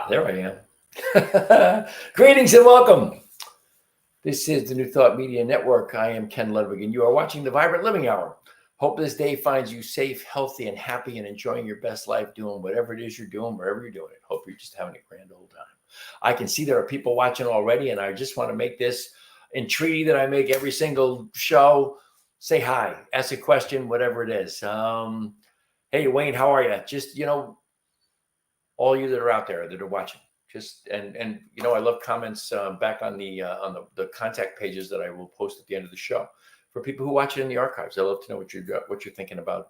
There I am. Greetings and welcome. This is the New Thought Media Network. I am Ken Ludwig, and you are watching the Vibrant Living Hour. Hope this day finds you safe, healthy, and happy, and enjoying your best life, doing whatever it is you're doing, wherever you're doing it. Hope you're just having a grand old time. I can see there are people watching already, and I just want to make this entreaty that I make every single show. Say hi, ask a question, whatever it is. Hey, Wayne, how are you? Just, all you that are out there that are watching, just and I love comments back on the contact pages that I will post at the end of the show for people who watch it in the archives. I love to know what you're thinking about,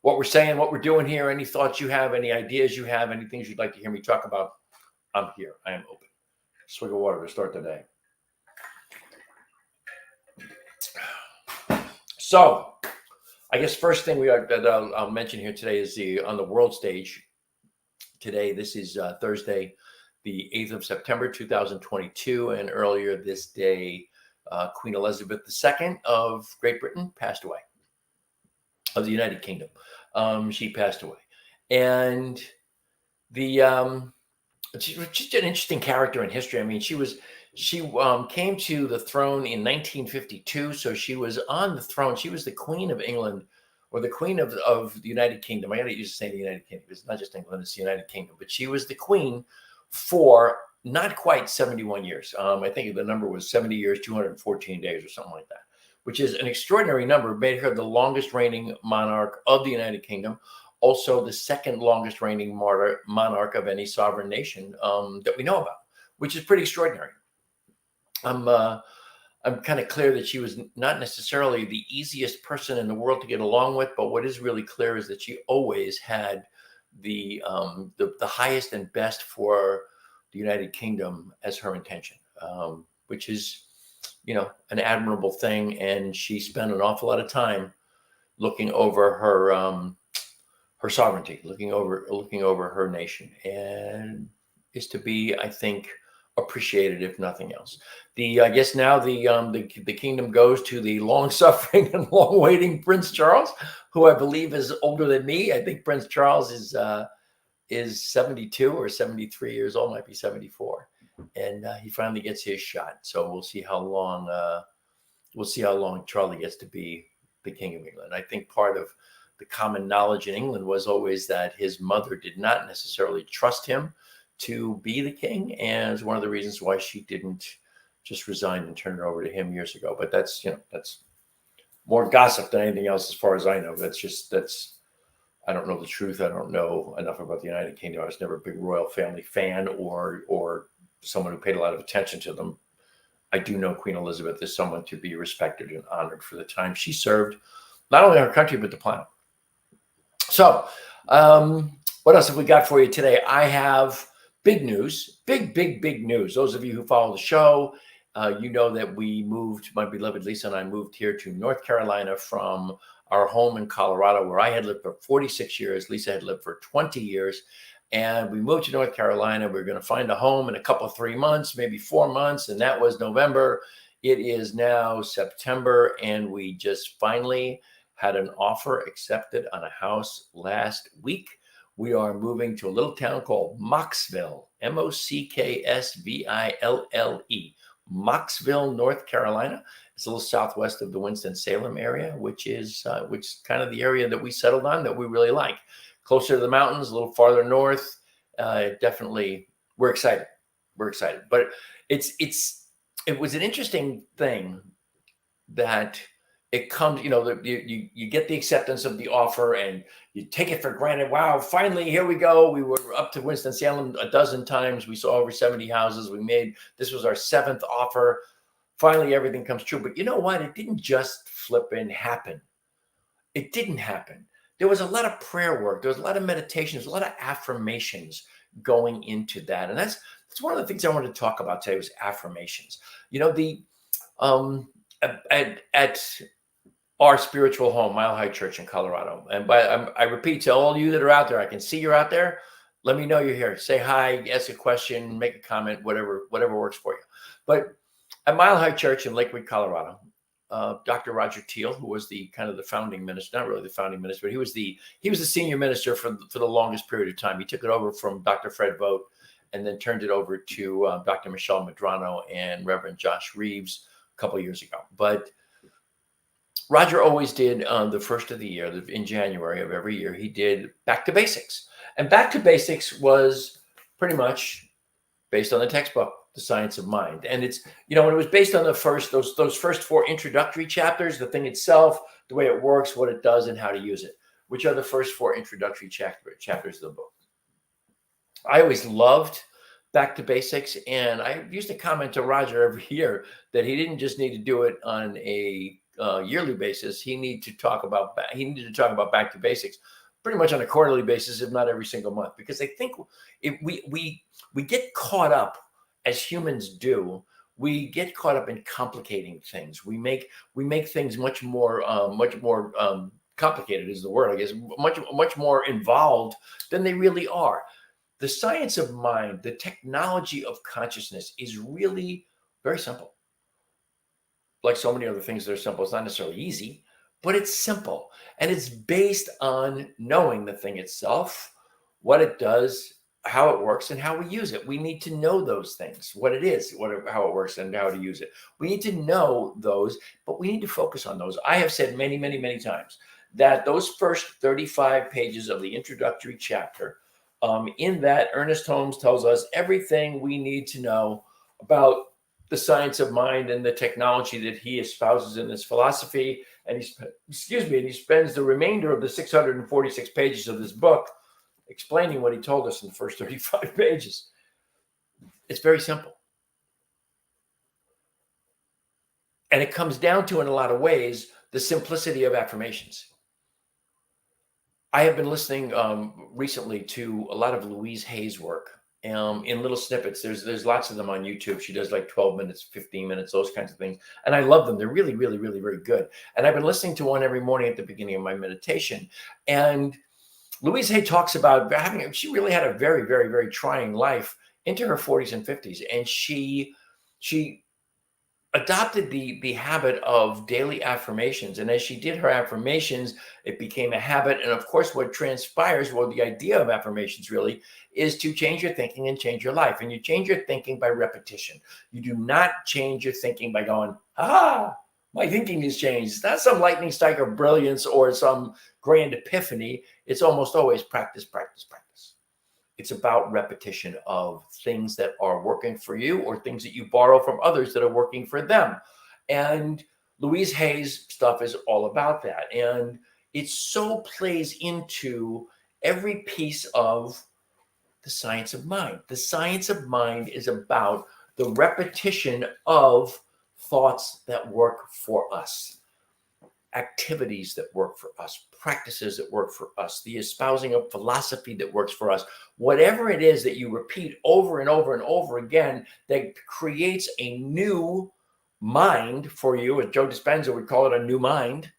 what we're saying, what we're doing here, any thoughts you have, any ideas you have, any things you'd like to hear me talk about. I'm here. I am open. Swig of water to start the day. So, I guess first thing I'll mention here today is on the world stage. Today, this is Thursday, the 8th of September, 2022, and earlier this day, Queen Elizabeth II of Great Britain passed away, of the United Kingdom. She passed away, and she was just an interesting character in history. I mean, she came to the throne in 1952, so she was on the throne. She was the Queen of England, or the Queen of the United Kingdom. I got to use the saying the United Kingdom. It's not just England, it's the United Kingdom. But she was the Queen for not quite 71 years. I think the number was 70 years, 214 days or something like that, which is an extraordinary number. It made her the longest reigning monarch of the United Kingdom, also the second longest reigning monarch of any sovereign nation that we know about, which is pretty extraordinary. I'm kind of clear that she was not necessarily the easiest person in the world to get along with, but what is really clear is that she always had the highest and best for the United Kingdom as her intention, which is, an admirable thing. And she spent an awful lot of time looking over her sovereignty, looking over her nation, and is to be, I think, appreciated, if nothing else. I guess now the kingdom goes to the long-suffering and long-waiting Prince Charles, who I believe is older than me. I think Prince Charles is 72 or 73 years old, might be 74, and he finally gets his shot. So we'll see how long Charlie gets to be the King of England. I think part of the common knowledge in England was always that his mother did not necessarily trust him to be the king, and it's one of the reasons why she didn't just resign and turn it over to him years ago. But that's more gossip than anything else, as far as I know. I don't know the truth. I don't know enough about the United Kingdom. I was never a big royal family fan or someone who paid a lot of attention to them. I do know Queen Elizabeth is someone to be respected and honored for the time she served, not only our country, but the planet. So, what else have we got for you today? I have big news, big news. Those of you who follow the show, you know that we moved, my beloved Lisa and I moved here to North Carolina from our home in Colorado, where I had lived for 46 years. Lisa had lived for 20 years. And we moved to North Carolina. We were going to find a home in a couple of 3 months, maybe 4 months. And that was November. It is now September. And we just finally had an offer accepted on a house last week. We are moving to a little town called Mocksville, Mocksville, Mocksville, North Carolina. It's a little southwest of the Winston-Salem area, which is kind of the area that we settled on that we really like. Closer to the mountains, a little farther north. Definitely, we're excited. But it was an interesting thing that it comes, you get the acceptance of the offer and you take it for granted. Wow, finally, here we go. We were up to Winston-Salem a dozen times. We saw over 70 houses. This was our 7th offer. Finally, everything comes true. But you know what? It didn't just flip and happen. It didn't happen. There was a lot of prayer work. There was a lot of meditations, a lot of affirmations going into that. And that's one of the things I wanted to talk about today was affirmations. At our spiritual home, Mile High Church in Colorado. And I repeat to all you that are out there, I can see you're out there. Let me know you're here. Say hi, ask a question, make a comment, whatever works for you. But at Mile High Church in Lakewood, Colorado, Dr. Roger Teal, who was the founding minister, not really the founding minister, but he was the senior minister for the longest period of time. He took it over from Dr. Fred Vogt and then turned it over to Dr. Michelle Madrano and Reverend Josh Reeves a couple of years ago. But Roger always did the first of the year, in January of every year, he did Back to Basics. And Back to Basics was pretty much based on the textbook, The Science of Mind. And it's, you know, it was based on the first, those first 4 introductory chapters, the thing itself, the way it works, what it does, and how to use it, which are the first 4 introductory chapters of the book. I always loved Back to Basics, and I used to comment to Roger every year that he didn't just need to do it on a yearly basis. He needed to talk about Back to Basics pretty much on a quarterly basis, if not every single month, because I think we get caught up, as humans do. We get caught up in complicating things. We make things much more complicated is the word, I guess, much more involved than they really are. The science of mind, the technology of consciousness, is really very simple. Like so many other things that are simple, it's not necessarily easy, but it's simple. And it's based on knowing the thing itself, what it does, how it works, and how we use it. We need to know those things, what it is, how it works, and how to use it. We need to know those, but we need to focus on those. I have said many, many, many times that those first 35 pages of the introductory chapter, in that, Ernest Holmes tells us everything we need to know about the science of mind and the technology that he espouses in this philosophy. And he spends the remainder of the 646 pages of this book explaining what he told us in the first 35 pages. It's very simple. And it comes down to, in a lot of ways, the simplicity of affirmations. I have been listening recently to a lot of Louise Hay's work in little snippets. There's lots of them on YouTube. She does like 12 minutes, 15 minutes, those kinds of things. And I love them. They're really, really, really, very good. And I've been listening to one every morning at the beginning of my meditation. And Louise Hay talks about she really had a very, very, very trying life into her 40s and 50s. And she adopted the habit of daily affirmations. And as she did her affirmations, it became a habit. And of course, what transpires, well, the idea of affirmations really is to change your thinking and change your life. And you change your thinking by repetition. You do not change your thinking by going, my thinking has changed. It's not some lightning strike of brilliance or some grand epiphany. It's almost always practice, practice, practice. It's about repetition of things that are working for you or things that you borrow from others that are working for them. And Louise Hay's stuff is all about that. And it so plays into every piece of the science of mind. The science of mind is about the repetition of thoughts that work for us, activities that work for us, practices that work for us, the espousing of philosophy that works for us, whatever it is that you repeat over and over and over again that creates a new mind for you, as Joe Dispenza would call it, a new mind.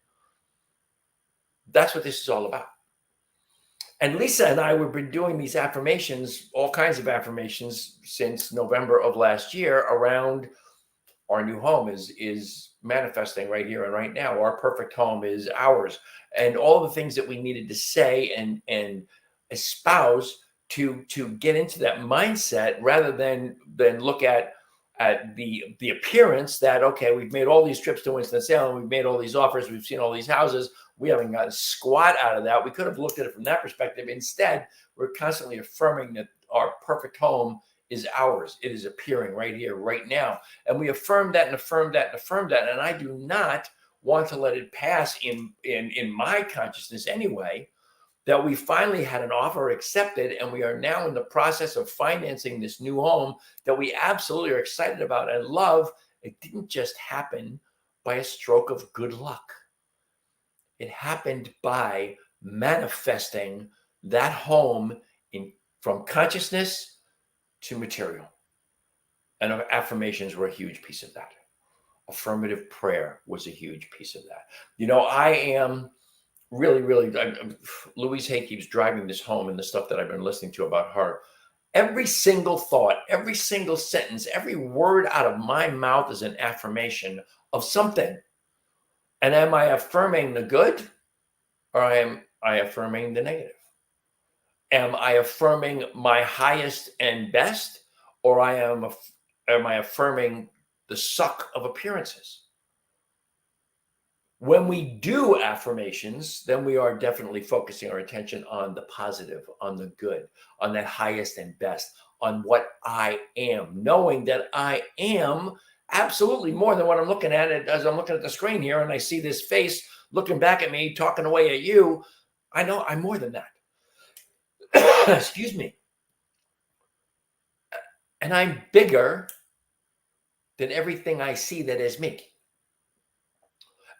That's what this is all about. And Lisa and I, we've been doing these affirmations, all kinds of affirmations, since November of last year around our new home is manifesting right here and right now. Our perfect home is ours. And all the things that we needed to say and espouse to get into that mindset, rather than look at the appearance that, okay, we've made all these trips to Winston-Salem, we've made all these offers, we've seen all these houses, we haven't gotten squat out of that. We could have looked at it from that perspective. Instead, we're constantly affirming that our perfect home is ours. It is appearing right here, right now. And we affirm that and affirm that and affirm that. And I do not want to let it pass in my consciousness anyway, that we finally had an offer accepted, and we are now in the process of financing this new home that we absolutely are excited about and love. It didn't just happen by a stroke of good luck. It happened by manifesting that home from consciousness to material. And affirmations were a huge piece of that. Affirmative prayer was a huge piece of that. You know, I am really, Louise Hay keeps driving this home and the stuff that I've been listening to about her. Every single thought, every single sentence, every word out of my mouth is an affirmation of something. And am I affirming the good, or am I affirming the negative? Am I affirming my highest and best, or am I affirming the suck of appearances? When we do affirmations, then we are definitely focusing our attention on the positive, on the good, on that highest and best, on what I am, knowing that I am absolutely more than what I'm looking at it as I'm looking at the screen here and I see this face looking back at me, talking away at you. I know I'm more than that. Excuse me. And I'm bigger than everything I see that is me.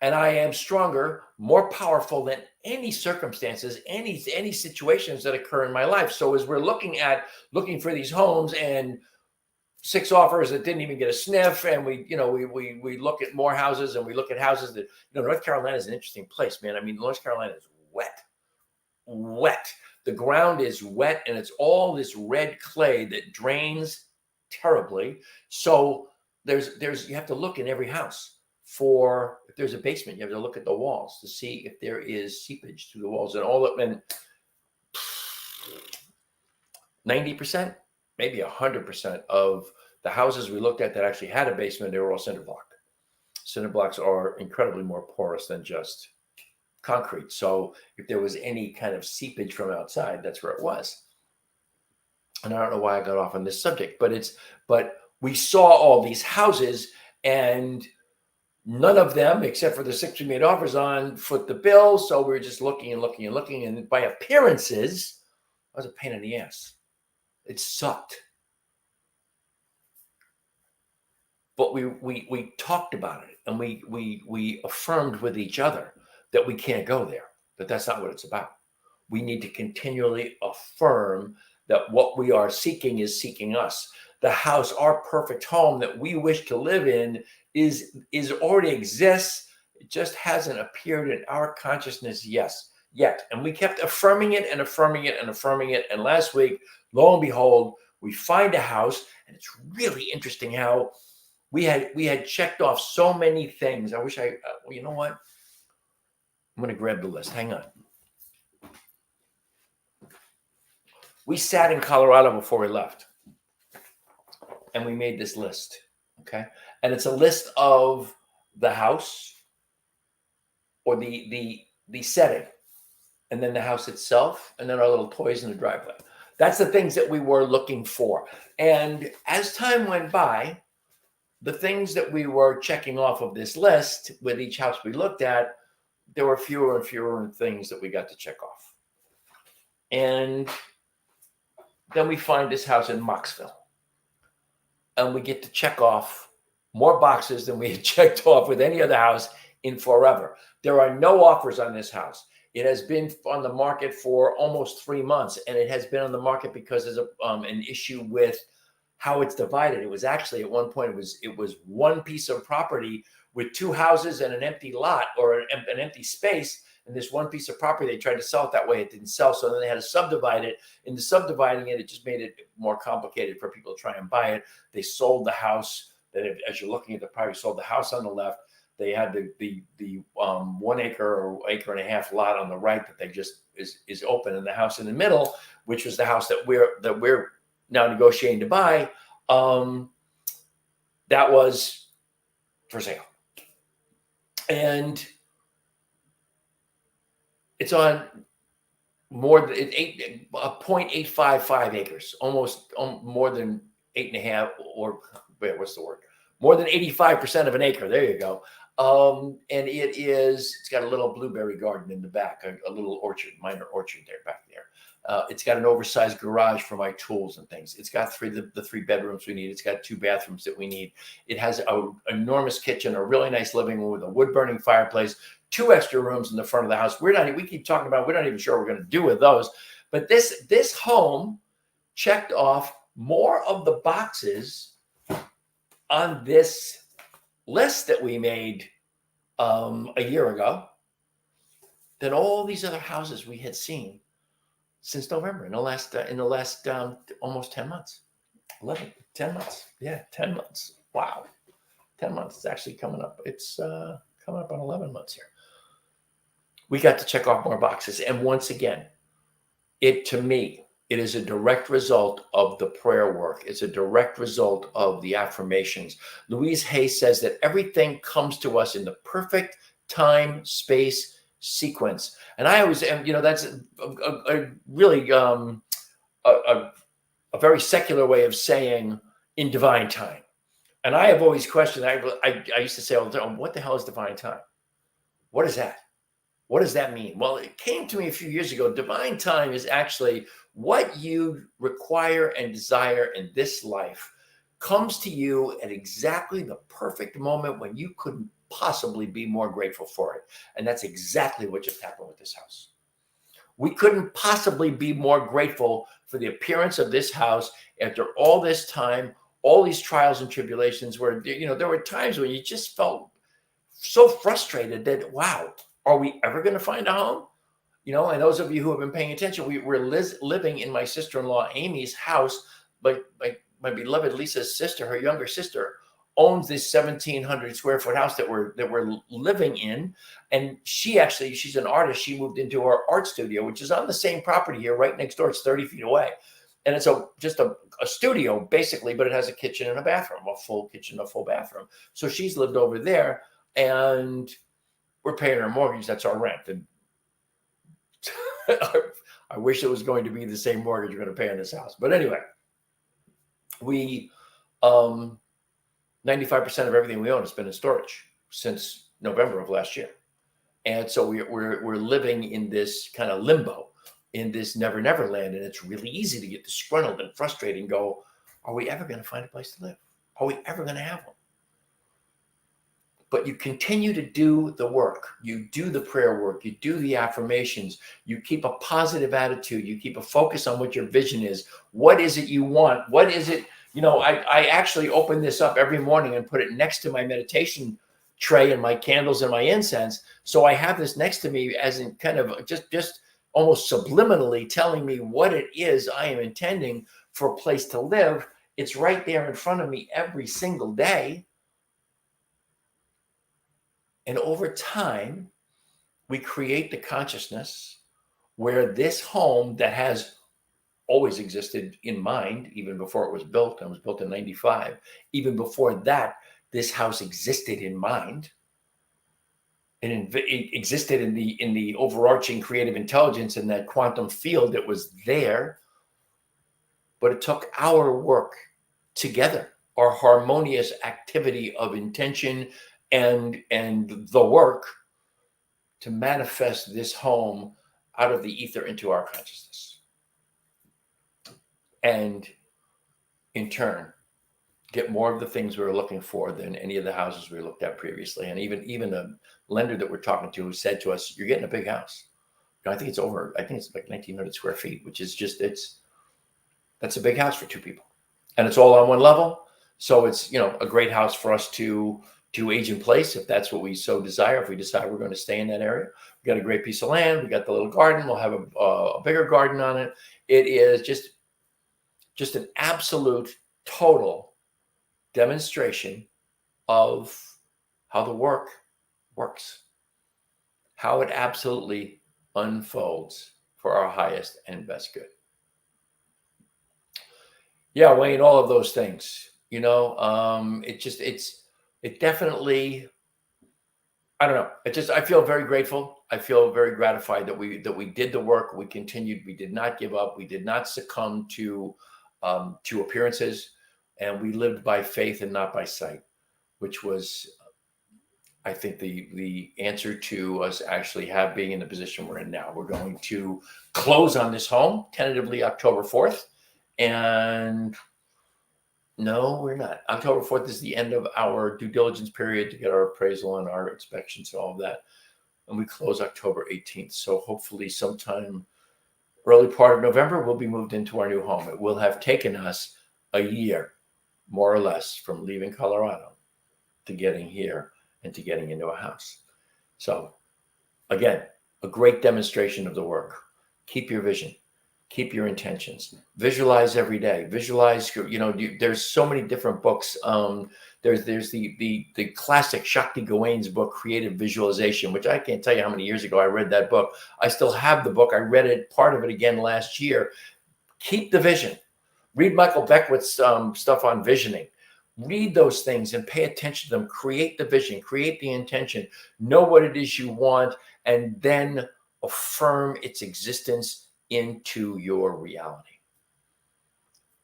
And I am stronger, more powerful than any circumstances, any situations that occur in my life. So as we're looking for these homes and 6 offers that didn't even get a sniff, and we look at more houses, and we look at houses that, North Carolina is an interesting place, man. I mean, North Carolina is wet. The ground is wet, and it's all this red clay that drains terribly. So you have to look in every house for, if there's a basement, you have to look at the walls to see if there is seepage through the walls, and all of them. 90%, maybe 100% of the houses we looked at that actually had a basement, they were all cinder block. Cinder blocks are incredibly more porous than just concrete. So if there was any kind of seepage from outside, that's where it was. And I don't know why I got off on this subject, but we saw all these houses, and none of them, except for the 6 we made offers on, foot the bill. So we were just looking and looking and looking. And by appearances, it was a pain in the ass. It sucked. But we talked about it, and we affirmed with each other that we can't go there, that that's not what it's about. We need to continually affirm that what we are seeking is seeking us. The house, our perfect home that we wish to live in, is already exists. It just hasn't appeared in our consciousness yet. And we kept affirming it and affirming it and affirming it. And last week, lo and behold, we find a house, and it's really interesting how we had checked off so many things. I wish you know what? I'm going to grab the list. Hang on. We sat in Colorado before we left, and we made this list. Okay. And it's a list of the house, or the setting, and then the house itself, and then our little toys in the driveway. That's the things that we were looking for. And as time went by, the things that we were checking off of this list with each house we looked at, there were fewer and fewer things that we got to check off. And then we find this house in Moxville, and we get to check off more boxes than we had checked off with any other house in forever. There are no offers on this house. It has been on the market for almost 3 months, and it has been on the market because there's an issue with how it's divided. It was actually, at one point, it was one piece of property with 2 houses and an empty lot, or an empty space. And this one piece of property, they tried to sell it that way. It didn't sell. So then they had to subdivide it. In the subdividing it, it just made it more complicated for people to try and buy it. They sold the house. As you're looking at the property, sold the house on the left. They had the 1 acre or acre and a half lot on the right that they just is open, and the house in the middle, which was the house that we're now negotiating to buy, that was for sale. And it's on more than 0.855 acres, almost more than 8.5, or what's the word? More than 85% of an acre. There you go. And it's got a little blueberry garden in the back, a little orchard, minor orchard there back there. It's got an oversized garage for my tools and things. It's got the 3 bedrooms we need. It's got 2 bathrooms that we need. It has an enormous kitchen, a really nice living room with a wood burning fireplace, 2 extra rooms in the front of the house. We keep talking about, we're not even sure what we're going to do with those. But this home checked off more of the boxes on this list that we made a year ago than all these other houses we had seen since November, in the last almost 10 months. 10 months. Yeah, 10 months. Wow. 10 months. It's actually coming up. It's coming up on 11 months here. We got to check off more boxes. And once again, To me, it is a direct result of the prayer work. It's a direct result of the affirmations. Louise Hay says that everything comes to us in the perfect time, space, sequence. And I always am, that's a really a very secular way of saying in divine time. And I have always questioned, I used to say all the time, what the hell is divine time? What is that? What does that mean? Well, it came to me a few years ago. Divine time is actually what you require and desire in this life comes to you at exactly the perfect moment when you couldn't possibly be more grateful for it. And that's exactly what just happened with this house. We couldn't possibly be more grateful for the appearance of this house after all this time, all these trials and tribulations where, there were times when you just felt so frustrated that, wow, are we ever going to find a home? And those of you who have been paying attention, we're living in my sister-in-law Amy's house. But my beloved Lisa's sister, her younger sister, owns this 1,700 square foot house that we're living in. And she's an artist. She moved into our art studio, which is on the same property here, right next door. It's 30 feet away. And it's just a studio, basically, but it has a kitchen and a bathroom, a full kitchen, a full bathroom. So she's lived over there, and we're paying her mortgage. That's our rent. And I wish it was going to be the same mortgage you're going to pay on this house. But anyway, we 95% of everything we own has been in storage since November of last year. And so we're living in this kind of limbo, in this never land. And it's really easy to get disgruntled and frustrated and go, are we ever going to find a place to live? Are we ever going to have one? But you continue to do the work. You do the prayer work. You do the affirmations. You keep a positive attitude. You keep a focus on what your vision is. What is it you want? What is it? I actually open this up every morning and put it next to my meditation tray and my candles and my incense. So I have this next to me as in kind of just almost subliminally telling me what it is I am intending for a place to live. It's right there in front of me every single day. And over time, we create the consciousness where this home that has always existed in mind, even before it was built, and it was built in 95, even before that, this house existed in mind. And it existed in the overarching creative intelligence in that quantum field that was there. But it took our work together, our harmonious activity of intention and the work to manifest this home out of the ether into our consciousness, and in turn get more of the things we were looking for than any of the houses we looked at previously. And even a lender that we're talking to who said to us, you're getting a big house. I think it's like 1,900 square feet, which is that's a big house for two people, and it's all on one level. So it's a great house for us to age in place if that's what we so desire. If we decide we're going to stay in that area, we got a great piece of land. We got the little garden. We'll have a bigger garden on it. It is just an absolute total demonstration of how the work works, how it absolutely unfolds for our highest and best good. Yeah, Wayne, all of those things, it definitely, I don't know. I feel very grateful. I feel very gratified that we did the work. We continued. We did not give up. We did not succumb to appearances, and we lived by faith and not by sight, which was, I think, the answer to us actually being in the position we're in now. We're going to close on this home tentatively October 4th, and no, we're not. October 4th is the end of our due diligence period to get our appraisal and our inspections and all of that. And we close October 18th. So hopefully sometime early part of November, we'll be moved into our new home. It will have taken us a year, more or less, from leaving Colorado to getting here and to getting into a house. So again, a great demonstration of the work. Keep your vision. Keep your intentions. Visualize every day. Visualize. There's so many different books. There's the classic Shakti Gawain's book, Creative Visualization, which I can't tell you how many years ago I read that book. I still have the book. I read it, part of it again last year. Keep the vision. Read Michael Beckwith's stuff on visioning. Read those things and pay attention to them. Create the vision. Create the intention. Know what it is you want, and then affirm its existence into your reality.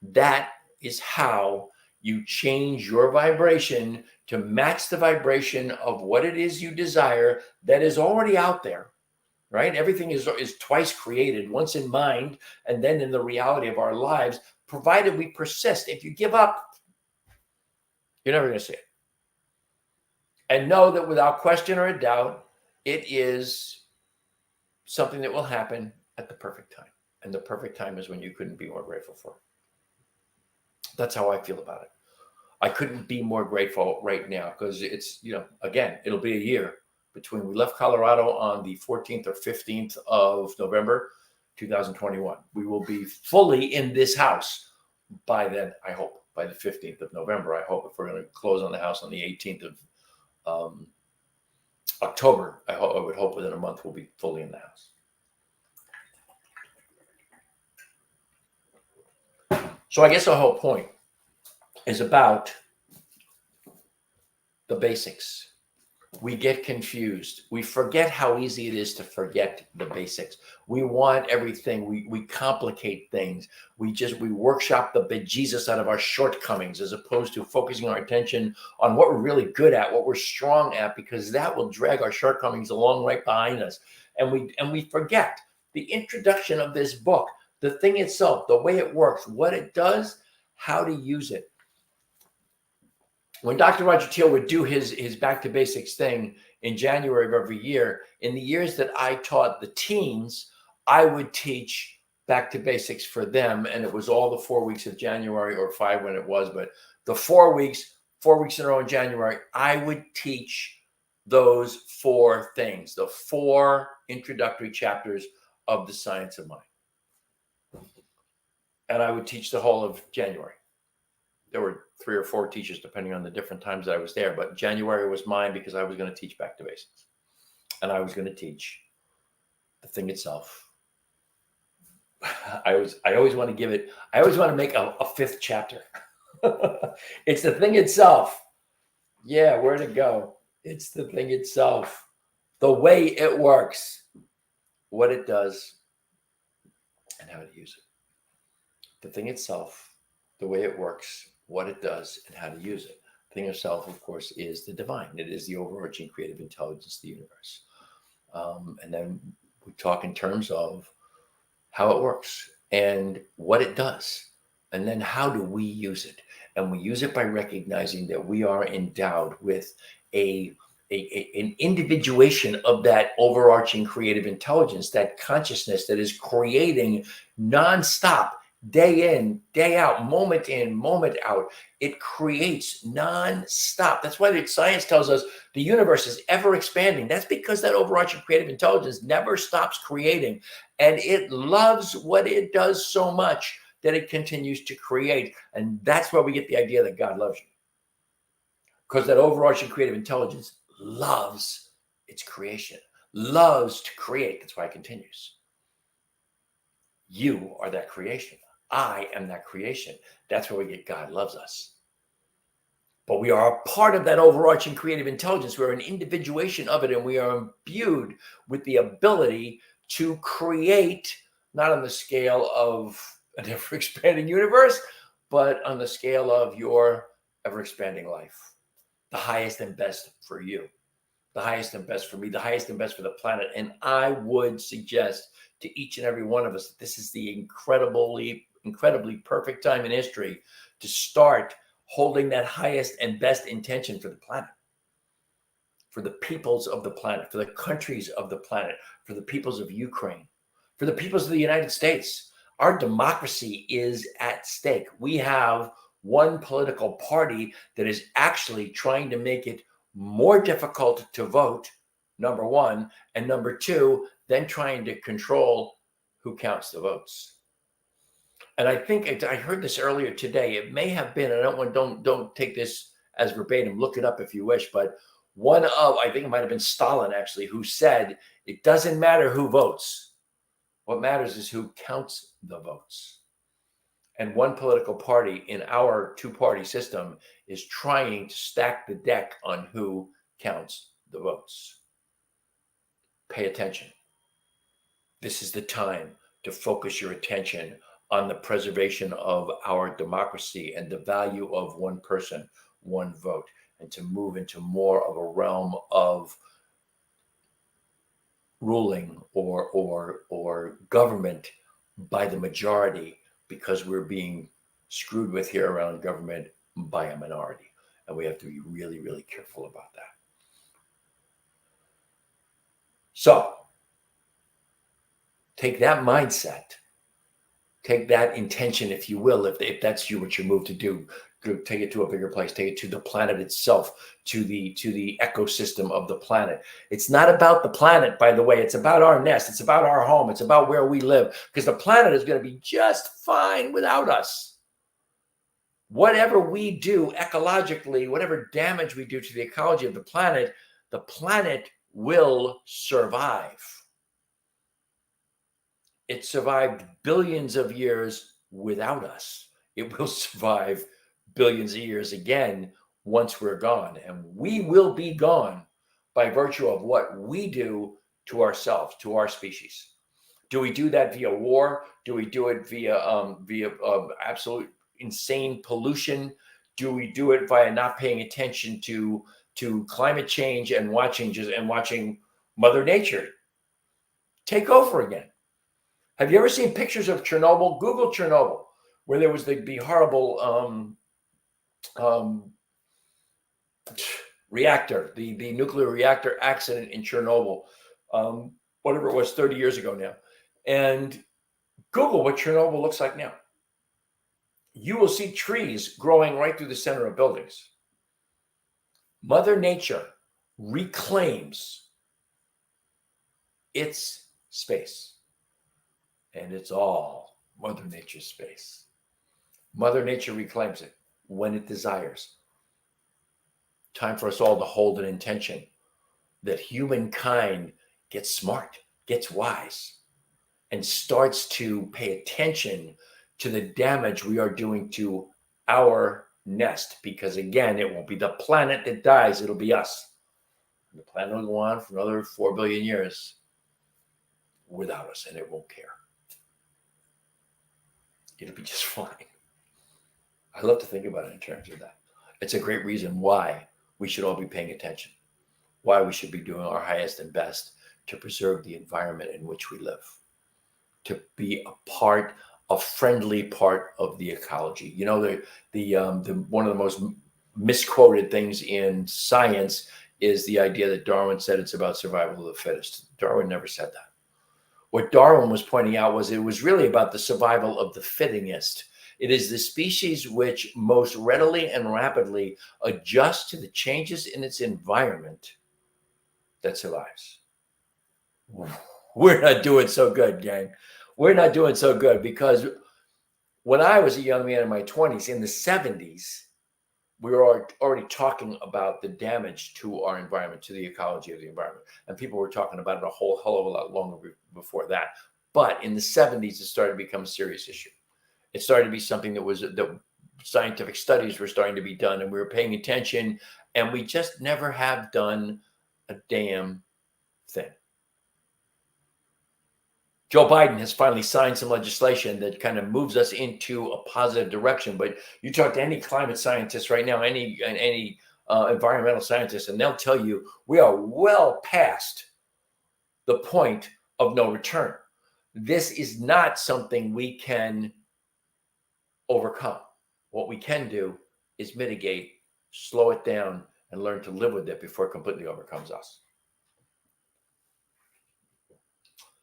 That is how you change your vibration to match the vibration of what it is you desire that is already out there, right? Everything is twice created, once in mind and then in the reality of our lives, provided we persist. If you give up, you're never going to see it. And know that without question or a doubt, it is something that will happen at the perfect time. And the perfect time is when you couldn't be more grateful for. That's how I feel about it. I couldn't be more grateful right now because it's, again, it'll be a year between we left Colorado on the 14th or 15th of November, 2021. We will be fully in this house by then, I hope, by the 15th of November. I hope, if we're going to close on the house on the 18th of October, I would hope within a month we'll be fully in the house. So I guess the whole point is about the basics. We get confused. We forget how easy it is to forget the basics. We want everything. We complicate things. We workshop the bejesus out of our shortcomings as opposed to focusing our attention on what we're really good at, what we're strong at, because that will drag our shortcomings along right behind us. And we forget the introduction of this book, the thing itself, the way it works, what it does, how to use it. When Dr. Roger Teal would do his back to basics thing in January of every year, in the years that I taught the teens, I would teach back to basics for them. And it was all the 4 weeks of January, or 5 when it was, but the 4 weeks in a row in January, I would teach those 4 things, the 4 introductory chapters of the Science of Mind. And I would teach the whole of January. There were 3 or 4 teachers, depending on the different times that I was there. But January was mine because I was going to teach back to basics. And I was going to teach the thing itself. I always want to give it, I always want to make a 5th chapter. It's the thing itself. Yeah, where'd it go? It's the thing itself. The way it works, what it does, and how to use it. The thing itself, the way it works, what it does, and how to use it. The thing itself, of course, is the divine. It is the overarching creative intelligence of the universe. And then we talk in terms of how it works and what it does. And then how do we use it? And we use it by recognizing that we are endowed with an individuation of that overarching creative intelligence, that consciousness that is creating nonstop, day in, day out, moment in, moment out. It creates nonstop. That's why the science tells us the universe is ever expanding. That's because that overarching creative intelligence never stops creating. And it loves what it does so much that it continues to create. And that's where we get the idea that God loves you. Because that overarching creative intelligence loves its creation, loves to create. That's why it continues. You are that creation. I am that creation. That's where we get God loves us. But we are a part of that overarching creative intelligence. We're an individuation of it, and we are imbued with the ability to create, not on the scale of an ever-expanding universe, but on the scale of your ever-expanding life. The highest and best for you, the highest and best for me, the highest and best for the planet. And I would suggest to each and every one of us that this is the incredibly perfect time in history to start holding that highest and best intention for the planet, for the peoples of the planet, for the countries of the planet, for the peoples of Ukraine, for the peoples of the United States. Our democracy is at stake. We have one political party that is actually trying to make it more difficult to vote, number one, and number two, then trying to control who counts the votes. And I think I heard this earlier today. It may have been, I don't take this as verbatim, look it up if you wish, but I think it might have been Stalin actually, who said, it doesn't matter who votes. What matters is who counts the votes. And one political party in our two-party system is trying to stack the deck on who counts the votes. Pay attention. This is the time to focus your attention on the preservation of our democracy and the value of one person, one vote, and to move into more of a realm of ruling or government by the majority, because we're being screwed with here around government by a minority. And we have to be really, really careful about that. So take that mindset, take that intention, if you will, if that's what you're moved to do, take it to a bigger place, take it to the planet itself, to the ecosystem of the planet. It's not about the planet, by the way. It's about our nest. It's about our home. It's about where we live, because the planet is going to be just fine without us. Whatever we do ecologically, whatever damage we do to the ecology of the planet will survive. It survived billions of years without us. It will survive billions of years again once we're gone. And we will be gone by virtue of what we do to ourselves, to our species. Do we do that via war? Do we do it via absolute insane pollution? Do we do it via not paying attention to climate change and watching Mother Nature take over again? Have you ever seen pictures of Chernobyl? Google Chernobyl, where there was the horrible reactor, the nuclear reactor accident in Chernobyl, whatever it was, 30 years ago now. And Google what Chernobyl looks like now. You will see trees growing right through the center of buildings. Mother Nature reclaims its space. And it's all Mother Nature's space. Mother Nature reclaims it when it desires. Time for us all to hold an intention that humankind gets smart, gets wise, and starts to pay attention to the damage we are doing to our nest. Because again, it won't be the planet that dies, it'll be us. And the planet will go on for another 4 billion years without us, and it won't care. It'll be just fine. I love to think about it in terms of that. It's a great reason why we should all be paying attention, why we should be doing our highest and best to preserve the environment in which we live, to be a friendly part of the ecology. You know, the one of the most misquoted things in science is the idea that Darwin said it's about survival of the fittest. Darwin never said that. What Darwin was pointing out was it was really about the survival of the fittingest. It is the species which most readily and rapidly adjusts to the changes in its environment that survives. We're not doing so good, gang. We're not doing so good, because when I was a young man in my 20s, in the 70s, we were already talking about the damage to our environment, to the ecology of the environment. And people were talking about it a whole hell of a lot longer before that. But in the 70s, it started to become a serious issue. It started to be something that scientific studies were starting to be done, and we were paying attention, and we just never have done a damn thing. Joe Biden has finally signed some legislation that kind of moves us into a positive direction. But you talk to any climate scientist right now, any environmental scientist, and they'll tell you we are well past the point of no return. This is not something we can overcome. What we can do is mitigate, slow it down, and learn to live with it before it completely overcomes us.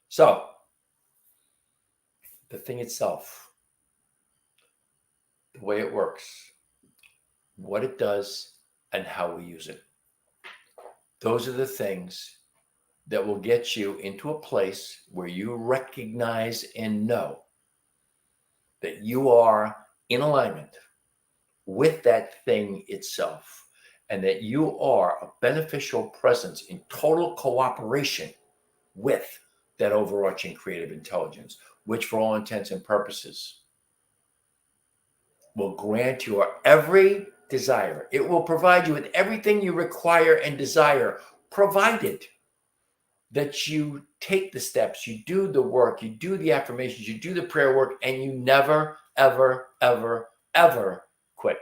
So, the thing itself, the way it works, what it does, and how we use it. Those are the things that will get you into a place where you recognize and know that you are in alignment with that thing itself, and that you are a beneficial presence in total cooperation with that overarching creative intelligence, which for all intents and purposes will grant your every desire. It will provide you with everything you require and desire, provided that you take the steps, you do the work, you do the affirmations, you do the prayer work, and you never, ever, ever, ever quit.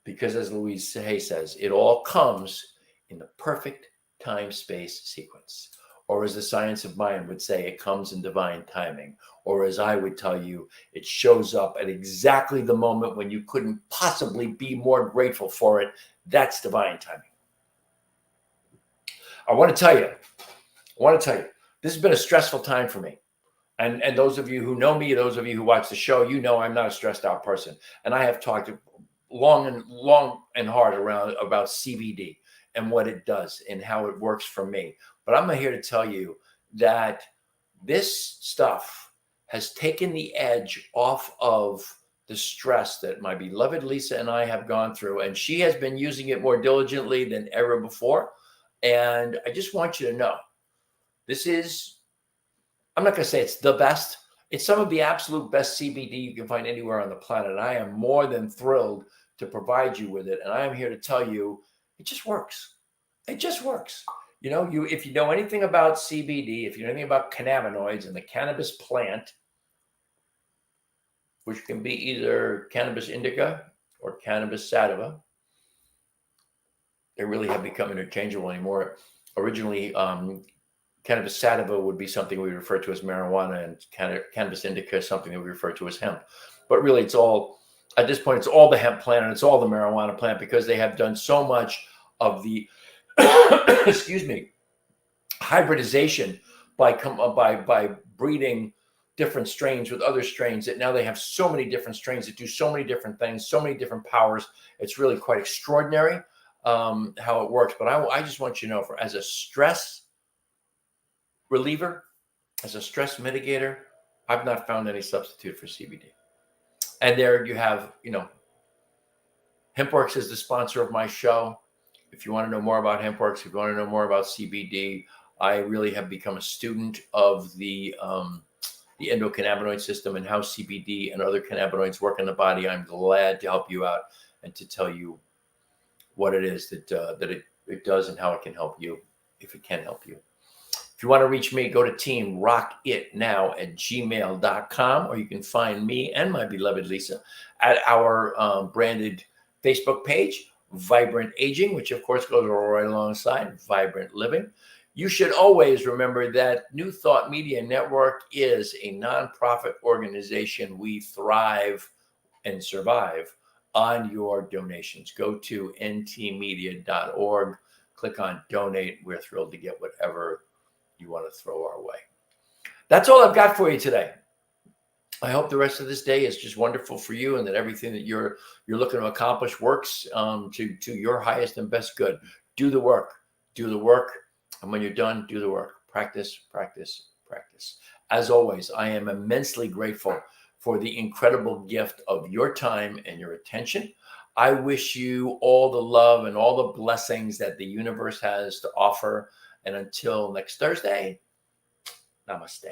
Because as Louise Hay says, it all comes in the perfect time-space sequence. Or as the science of mind would say, it comes in divine timing. Or as I would tell you, it shows up at exactly the moment when you couldn't possibly be more grateful for it. That's divine timing. I want to tell you, this has been a stressful time for me. And those of you who know me, those of you who watch the show, you know I'm not a stressed out person. And I have talked long and hard around about CBD and what it does and how it works for me. But I'm here to tell you that this stuff has taken the edge off of the stress that my beloved Lisa and I have gone through. And she has been using it more diligently than ever before. And I just want you to know, this is, I'm not going to say it's the best. It's some of the absolute best CBD you can find anywhere on the planet. And I am more than thrilled to provide you with it. And I am here to tell you, it just works. It just works. You know, if you know anything about CBD, if you know anything about cannabinoids and the cannabis plant, which can be either cannabis indica or cannabis sativa, they really have become interchangeable anymore. Originally, cannabis sativa would be something we refer to as marijuana, and cannabis indica is something that we refer to as hemp. But really, it's all, at this point, it's all the hemp plant and it's all the marijuana plant, because they have done so much of the, excuse me, hybridization by breeding different strains with other strains, that now they have so many different strains that do so many different things, so many different powers. It's really quite extraordinary how it works. But I just want you to know, as a stress reliever, as a stress mitigator, I've not found any substitute for CBD. And there you have, HempWorks is the sponsor of my show. If you want to know more about HempWorks, if you want to know more about CBD, I really have become a student of the endocannabinoid system and how CBD and other cannabinoids work in the body. I'm glad to help you out and to tell you what it is that it does and how it can help you, if it can help you. If you want to reach me, go to teamrockitnow@gmail.com, or you can find me and my beloved Lisa at our branded Facebook page, Vibrant Aging, which of course goes right alongside Vibrant Living. You should always remember that New Thought Media Network is a nonprofit organization. We thrive and survive on your donations. Go to ntmedia.org, click on donate. We're thrilled to get whatever you want to throw our way. That's all I've got for you today. I hope the rest of this day is just wonderful for you, and that everything that you're looking to accomplish works to your highest and best good. Do the work. Do the work. And when you're done, do the work. Practice, practice, practice. As always, I am immensely grateful for the incredible gift of your time and your attention. I wish you all the love and all the blessings that the universe has to offer. And until next Thursday, namaste.